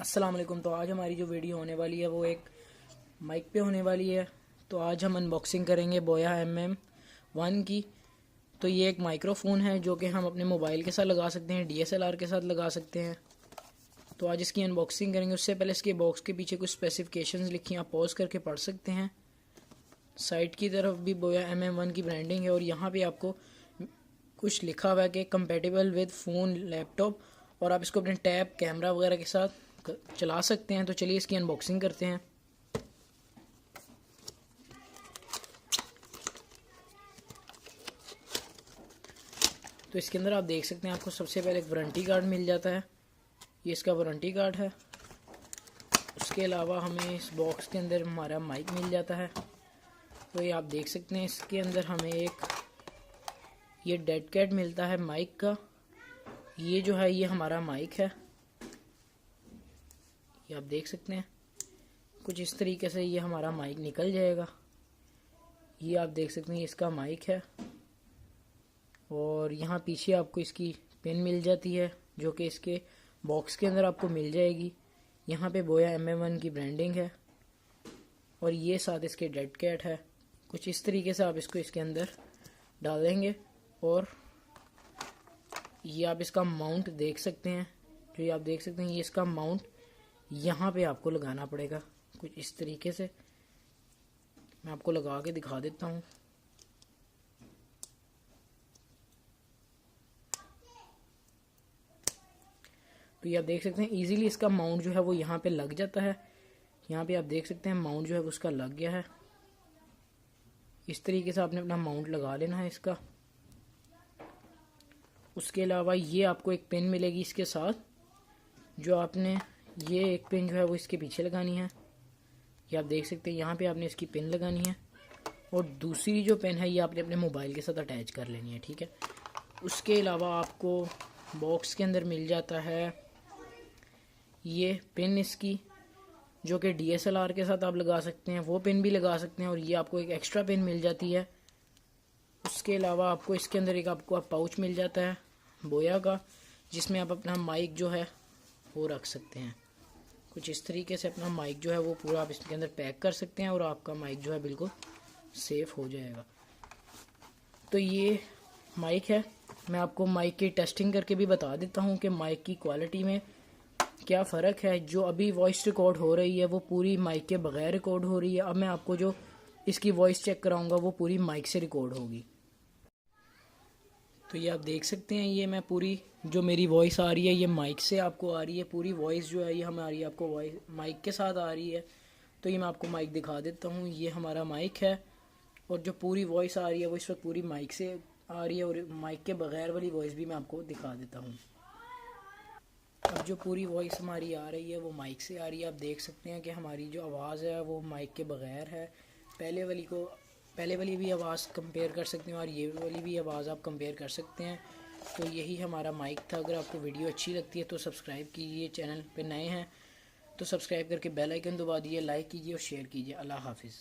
अस्सलाम वालेकुम। तो आज हमारी जो वीडियो होने वाली है वो एक माइक पे होने वाली है। तो आज हम अनबॉक्सिंग करेंगे बोया MM1 की। तो ये एक माइक्रोफोन है जो कि हम अपने मोबाइल के साथ लगा सकते हैं, DSLR के साथ लगा सकते हैं। तो आज इसकी अनबॉक्सिंग करेंगे। उससे पहले इसके बॉक्स के पीछे कुछ स्पेसिफिकेशंस लिखी हैं, आप पॉज करके पढ़ सकते हैं। साइड की तरफ भी बोया MM1 की ब्रांडिंग है और यहाँ पे आपको कुछ लिखा हुआ है कि कंपेटेबल विद फ़ोन, लैपटॉप, और आप इसको अपने टैब, कैमरा वगैरह के साथ चला सकते हैं। तो चलिए इसकी अनबॉक्सिंग करते हैं। तो इसके अंदर आप देख सकते हैं आपको सबसे पहले एक वारंटी कार्ड मिल जाता है। ये इसका वारंटी कार्ड है। उसके अलावा हमें इस बॉक्स के अंदर हमारा माइक मिल जाता है। तो ये आप देख सकते हैं इसके अंदर हमें एक ये डेड कैट मिलता है माइक का। ये जो है ये हमारा माइक है, ये आप देख सकते हैं कुछ इस तरीके से ये हमारा माइक निकल जाएगा। ये आप देख सकते हैं ये इसका माइक है। और यहाँ पीछे आपको इसकी पिन मिल जाती है जो कि इसके बॉक्स के अंदर आपको मिल जाएगी। यहाँ पे बोया MM1 की ब्रांडिंग है और ये साथ इसके डेड कैट है। कुछ इस तरीके से आप इसको इसके अंदर डालेंगे और ये आप इसका माउंट देख सकते हैं। जो ये आप देख सकते हैं ये इसका माउंट यहाँ पे आपको लगाना पड़ेगा कुछ इस तरीके से। मैं आपको लगा के दिखा देता हूँ। तो ये आप देख सकते हैं इजीली इसका माउंट जो है वो यहाँ पे लग जाता है। यहाँ पे आप देख सकते हैं माउंट जो है उसका लग गया है। इस तरीके से आपने अपना माउंट लगा लेना है इसका। उसके अलावा ये आपको एक पिन मिलेगी इसके साथ, जो आपने ये एक पिन जो है वो इसके पीछे लगानी है। ये आप देख सकते हैं यहाँ पे आपने इसकी पिन लगानी है और दूसरी जो पिन है ये आपने अपने मोबाइल के साथ अटैच कर लेनी है, ठीक है। उसके अलावा आपको बॉक्स के अंदर मिल जाता है ये पिन इसकी, जो कि DSLR के साथ आप लगा सकते हैं, वो पिन भी लगा सकते हैं। और ये आपको एक एक्स्ट्रा पिन मिल जाती है। उसके अलावा आपको इसके अंदर एक आपको पाउच मिल जाता है बोया का, जिसमें आप अपना माइक जो है वो रख सकते हैं। कुछ इस तरीके से अपना माइक जो है वो पूरा आप इसके अंदर पैक कर सकते हैं और आपका माइक जो है बिल्कुल सेफ हो जाएगा। तो ये माइक है। मैं आपको माइक की टेस्टिंग करके भी बता देता हूँ कि माइक की क्वालिटी में क्या फ़र्क है। जो अभी वॉइस रिकॉर्ड हो रही है वो पूरी माइक के बगैर रिकॉर्ड हो रही है। अब मैं आपको जो इसकी वॉइस चेक कराऊंगा वो पूरी माइक से रिकॉर्ड होगी। तो ये आप देख सकते हैं ये मैं पूरी जो मेरी वॉइस आ रही है ये माइक से आपको आ रही है। पूरी वॉइस जो है ये हमारी आपको वॉइस माइक के साथ आ रही है। तो ये मैं आपको माइक दिखा देता हूँ। ये हमारा माइक है और जो पूरी वॉइस आ रही है वो इस वक्त पूरी माइक से आ रही है। और माइक के बगैर वाली वॉइस भी मैं आपको दिखा देता हूँ। अब जो पूरी वॉइस हमारी आ रही है वो माइक से आ रही है। आप देख सकते हैं कि हमारी जो आवाज़ है वो माइक के बगैर है। पहले वाली भी आवाज़ कंपेयर कर सकते हैं और ये वाली भी आवाज़ आप कंपेयर कर सकते हैं। तो यही हमारा माइक था। अगर आपको वीडियो अच्छी लगती है तो सब्सक्राइब कीजिए। चैनल पे नए हैं तो सब्सक्राइब करके बेल आइकन दबा दीजिए, लाइक कीजिए और शेयर कीजिए। अल्लाह हाफिज़।